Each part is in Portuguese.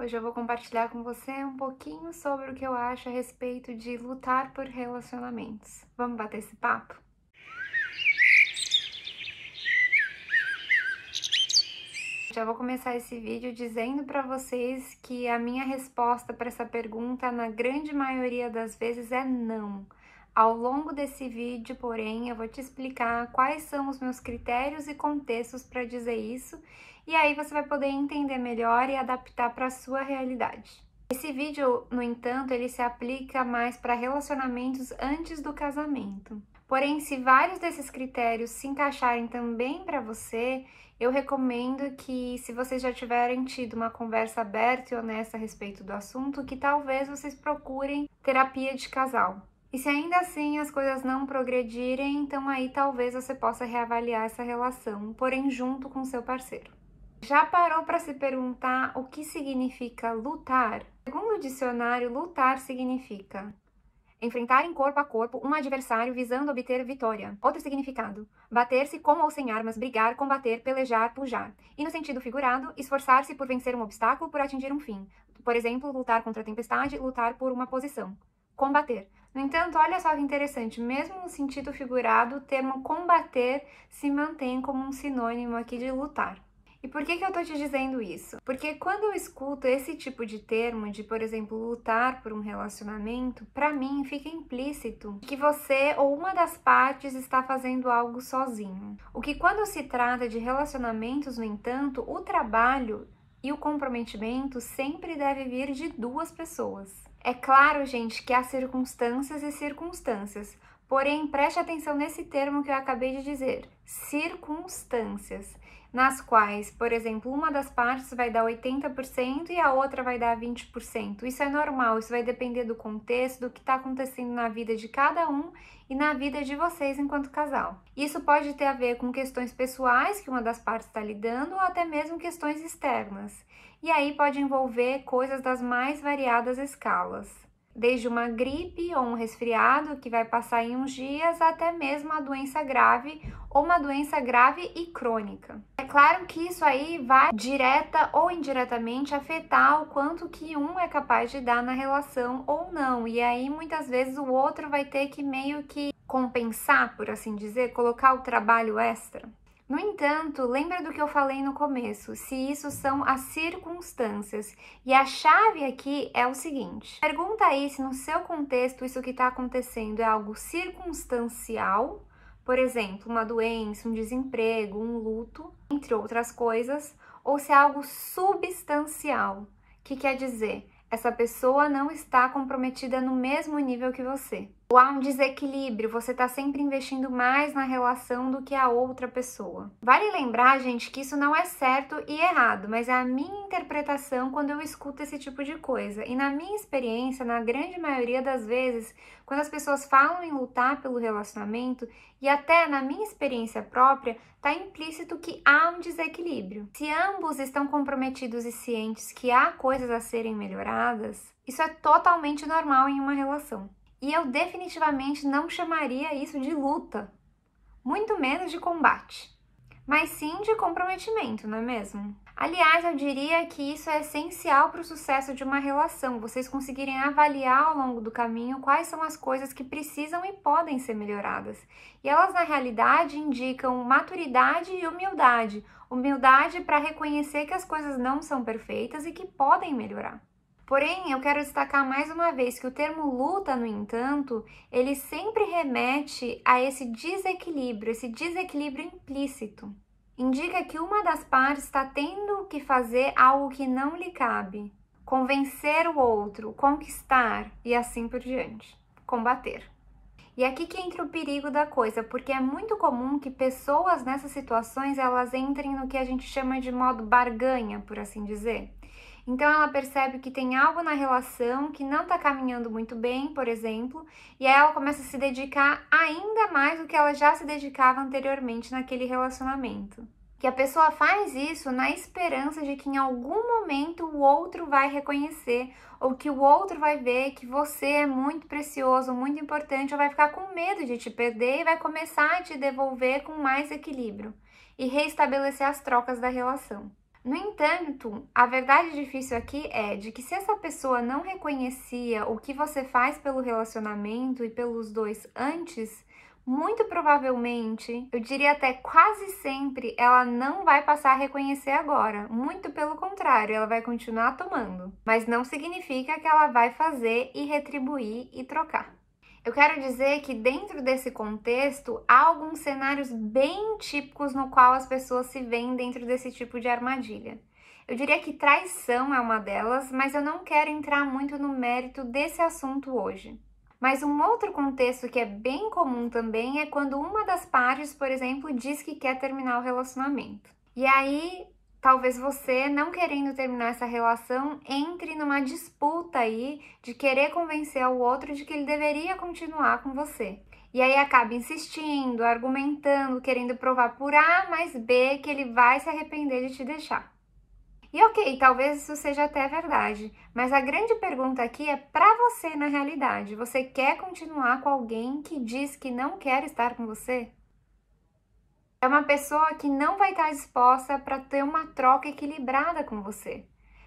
Hoje eu vou compartilhar com você um pouquinho sobre o que eu acho a respeito de lutar por relacionamentos. Vamos bater esse papo? Já vou começar esse vídeo dizendo para vocês que a minha resposta para essa pergunta, na grande maioria das vezes, é não. Ao longo desse vídeo, porém, eu vou te explicar quais são os meus critérios e contextos para dizer isso, e aí você vai poder entender melhor e adaptar para a sua realidade. Esse vídeo, no entanto, ele se aplica mais para relacionamentos antes do casamento. Porém, se vários desses critérios se encaixarem também para você, eu recomendo que, se vocês já tiverem tido uma conversa aberta e honesta a respeito do assunto, que talvez vocês procurem terapia de casal. E se ainda assim as coisas não progredirem, então aí talvez você possa reavaliar essa relação, porém junto com seu parceiro. Já parou para se perguntar o que significa lutar? Segundo o dicionário, lutar significa enfrentar em corpo a corpo um adversário visando obter vitória. Outro significado: bater-se com ou sem armas, brigar, combater, pelejar, pujar. E no sentido figurado, esforçar-se por vencer um obstáculo, por atingir um fim. Por exemplo, lutar contra a tempestade, lutar por uma posição. Combater. No entanto, olha só que interessante, mesmo no sentido figurado, o termo combater se mantém como um sinônimo aqui de lutar. E por que eu tô te dizendo isso? Porque quando eu escuto esse tipo de termo, de, por exemplo, lutar por um relacionamento, para mim fica implícito que você ou uma das partes está fazendo algo sozinho. O que quando se trata de relacionamentos, no entanto, o trabalho e o comprometimento sempre deve vir de duas pessoas. É claro, gente, que há circunstâncias e circunstâncias. Porém, preste atenção nesse termo que eu acabei de dizer, circunstâncias, nas quais, por exemplo, uma das partes vai dar 80% e a outra vai dar 20%. Isso é normal, isso vai depender do contexto, do que está acontecendo na vida de cada um e na vida de vocês enquanto casal. Isso pode ter a ver com questões pessoais que uma das partes está lidando ou até mesmo questões externas. E aí pode envolver coisas das mais variadas escalas. Desde uma gripe ou um resfriado que vai passar em uns dias, até mesmo a doença grave ou uma doença grave e crônica. É claro que isso aí vai direta ou indiretamente afetar o quanto que um é capaz de dar na relação ou não. E aí muitas vezes o outro vai ter que meio que compensar, por assim dizer, colocar o trabalho extra. No entanto, lembra do que eu falei no começo, se isso são as circunstâncias. E a chave aqui é o seguinte: pergunta aí se no seu contexto isso que está acontecendo é algo circunstancial, por exemplo, uma doença, um desemprego, um luto, entre outras coisas, ou se é algo substancial, que quer dizer, essa pessoa não está comprometida no mesmo nível que você. Ou há um desequilíbrio, você está sempre investindo mais na relação do que a outra pessoa. Vale lembrar, gente, que isso não é certo e errado, mas é a minha interpretação quando eu escuto esse tipo de coisa. E na minha experiência, na grande maioria das vezes, quando as pessoas falam em lutar pelo relacionamento, e até na minha experiência própria, está implícito que há um desequilíbrio. Se ambos estão comprometidos e cientes que há coisas a serem melhoradas, isso é totalmente normal em uma relação. E eu definitivamente não chamaria isso de luta, muito menos de combate, mas sim de comprometimento, não é mesmo? Aliás, eu diria que isso é essencial para o sucesso de uma relação, vocês conseguirem avaliar ao longo do caminho quais são as coisas que precisam e podem ser melhoradas. E elas, na realidade, indicam maturidade e humildade. Humildade para reconhecer que as coisas não são perfeitas e que podem melhorar. Porém, eu quero destacar mais uma vez que o termo luta, no entanto, ele sempre remete a esse desequilíbrio implícito. Indica que uma das partes está tendo que fazer algo que não lhe cabe, convencer o outro, conquistar e assim por diante, combater. E aqui que entra o perigo da coisa, porque é muito comum que pessoas nessas situações elas entrem no que a gente chama de modo barganha, por assim dizer. Então ela percebe que tem algo na relação que não está caminhando muito bem, por exemplo, e aí ela começa a se dedicar ainda mais do que ela já se dedicava anteriormente naquele relacionamento. Que a pessoa faz isso na esperança de que em algum momento o outro vai reconhecer ou que o outro vai ver que você é muito precioso, muito importante, ou vai ficar com medo de te perder e vai começar a te devolver com mais equilíbrio e reestabelecer as trocas da relação. No entanto, a verdade difícil aqui é de que se essa pessoa não reconhecia o que você faz pelo relacionamento e pelos dois antes, muito provavelmente, eu diria até quase sempre, ela não vai passar a reconhecer agora. Muito pelo contrário, ela vai continuar tomando. Mas não significa que ela vai fazer e retribuir e trocar. Eu quero dizer que dentro desse contexto, há alguns cenários bem típicos no qual as pessoas se veem dentro desse tipo de armadilha. Eu diria que traição é uma delas, mas eu não quero entrar muito no mérito desse assunto hoje. Mas um outro contexto que é bem comum também é quando uma das partes, por exemplo, diz que quer terminar o relacionamento. E aí, talvez você, não querendo terminar essa relação, entre numa disputa aí de querer convencer o outro de que ele deveria continuar com você. E aí acaba insistindo, argumentando, querendo provar por A mais B que ele vai se arrepender de te deixar. E ok, talvez isso seja até verdade, mas a grande pergunta aqui é para você na realidade. Você quer continuar com alguém que diz que não quer estar com você? É uma pessoa que não vai estar disposta para ter uma troca equilibrada com você,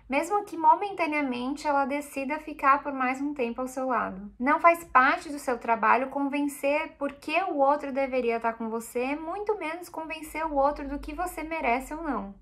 mesmo que momentaneamente ela decida ficar por mais um tempo ao seu lado. Não faz parte do seu trabalho convencer por que o outro deveria estar com você, muito menos convencer o outro do que você merece ou não.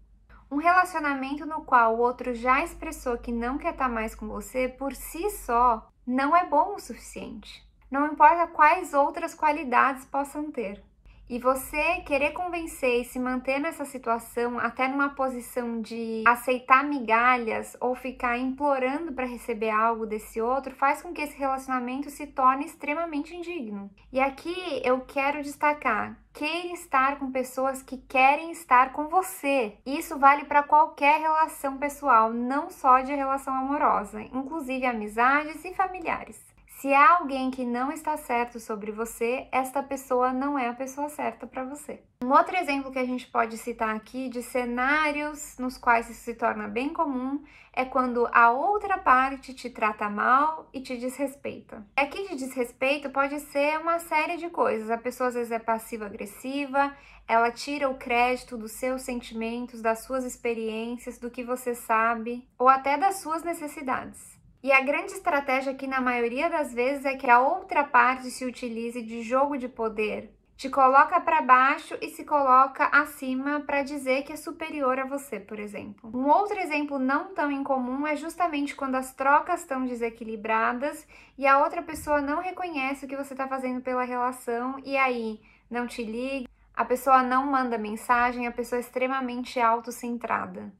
Um relacionamento no qual o outro já expressou que não quer estar mais com você, por si só, não é bom o suficiente. Não importa quais outras qualidades possam ter. E você querer convencer e se manter nessa situação, até numa posição de aceitar migalhas ou ficar implorando para receber algo desse outro, faz com que esse relacionamento se torne extremamente indigno. E aqui eu quero destacar: queira estar com pessoas que querem estar com você. Isso vale para qualquer relação pessoal, não só de relação amorosa, inclusive amizades e familiares. Se há alguém que não está certo sobre você, esta pessoa não é a pessoa certa para você. Um outro exemplo que a gente pode citar aqui de cenários nos quais isso se torna bem comum é quando a outra parte te trata mal e te desrespeita. Aqui de desrespeito pode ser uma série de coisas. A pessoa às vezes é passiva-agressiva, ela tira o crédito dos seus sentimentos, das suas experiências, do que você sabe ou até das suas necessidades. E a grande estratégia aqui, na maioria das vezes, é que a outra parte se utilize de jogo de poder, te coloca para baixo e se coloca acima para dizer que é superior a você, por exemplo. Um outro exemplo não tão incomum é justamente quando as trocas estão desequilibradas e a outra pessoa não reconhece o que você está fazendo pela relação e aí não te liga, a pessoa não manda mensagem, a pessoa é extremamente autocentrada.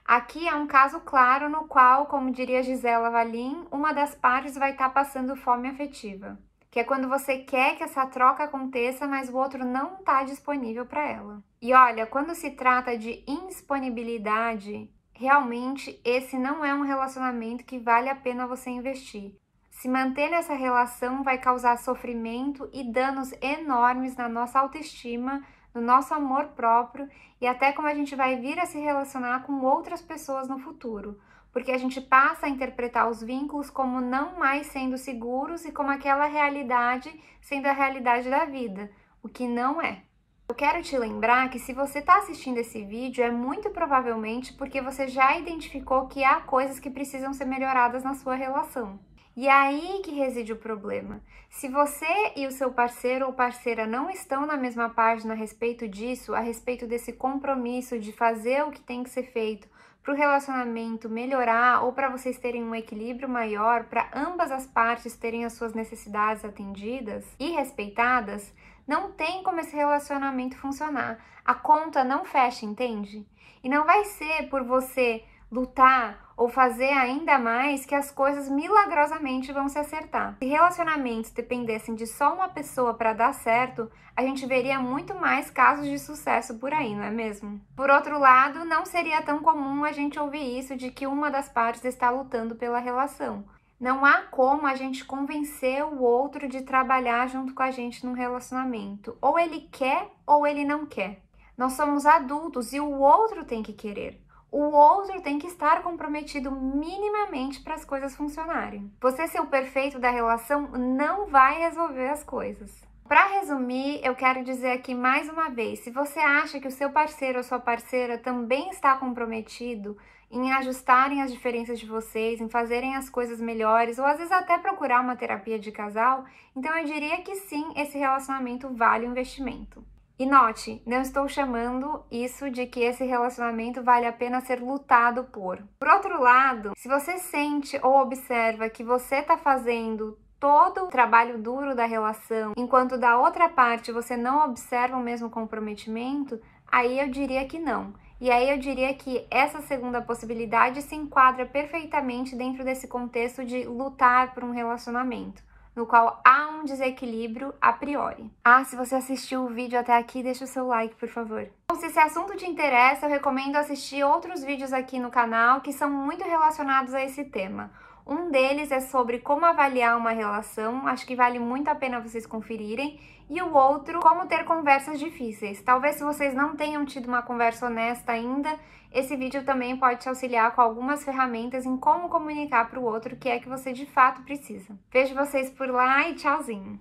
Aqui é um caso claro no qual, como diria Gisela Valim, uma das partes vai estar passando fome afetiva, que é quando você quer que essa troca aconteça, mas o outro não está disponível para ela. E olha, quando se trata de indisponibilidade, realmente esse não é um relacionamento que vale a pena você investir. Se manter nessa relação vai causar sofrimento e danos enormes na nossa autoestima, no nosso amor próprio e até como a gente vai vir a se relacionar com outras pessoas no futuro, porque a gente passa a interpretar os vínculos como não mais sendo seguros e como aquela realidade sendo a realidade da vida, o que não é. Eu quero te lembrar que se você está assistindo esse vídeo é muito provavelmente porque você já identificou que há coisas que precisam ser melhoradas na sua relação. E é aí que reside o problema. Se você e o seu parceiro ou parceira não estão na mesma página a respeito disso, a respeito desse compromisso de fazer o que tem que ser feito para o relacionamento melhorar ou para vocês terem um equilíbrio maior, para ambas as partes terem as suas necessidades atendidas e respeitadas, não tem como esse relacionamento funcionar. A conta não fecha, entende? E não vai ser por você lutar ou fazer ainda mais que as coisas milagrosamente vão se acertar. Se relacionamentos dependessem de só uma pessoa para dar certo, a gente veria muito mais casos de sucesso por aí, não é mesmo? Por outro lado, não seria tão comum a gente ouvir isso de que uma das partes está lutando pela relação. Não há como a gente convencer o outro de trabalhar junto com a gente num relacionamento. Ou ele quer ou ele não quer. Nós somos adultos e o outro tem que querer. O outro tem que estar comprometido minimamente para as coisas funcionarem. Você ser o perfeito da relação não vai resolver as coisas. Para resumir, eu quero dizer aqui mais uma vez, se você acha que o seu parceiro ou sua parceira também está comprometido em ajustarem as diferenças de vocês, em fazerem as coisas melhores, ou às vezes até procurar uma terapia de casal, então eu diria que sim, esse relacionamento vale o investimento. E note, não estou chamando isso de que esse relacionamento vale a pena ser lutado por. Por outro lado, se você sente ou observa que você está fazendo todo o trabalho duro da relação, enquanto da outra parte você não observa o mesmo comprometimento, aí eu diria que não. E aí eu diria que essa segunda possibilidade se enquadra perfeitamente dentro desse contexto de lutar por um relacionamento, no qual há um desequilíbrio a priori. Se você assistiu o vídeo até aqui, deixa o seu like, por favor. Bom, se esse assunto te interessa, eu recomendo assistir outros vídeos aqui no canal que são muito relacionados a esse tema. Um deles é sobre como avaliar uma relação, acho que vale muito a pena vocês conferirem. E o outro, como ter conversas difíceis. Talvez se vocês não tenham tido uma conversa honesta ainda, esse vídeo também pode te auxiliar com algumas ferramentas em como comunicar para o outro o que é que você de fato precisa. Vejo vocês por lá e tchauzinho!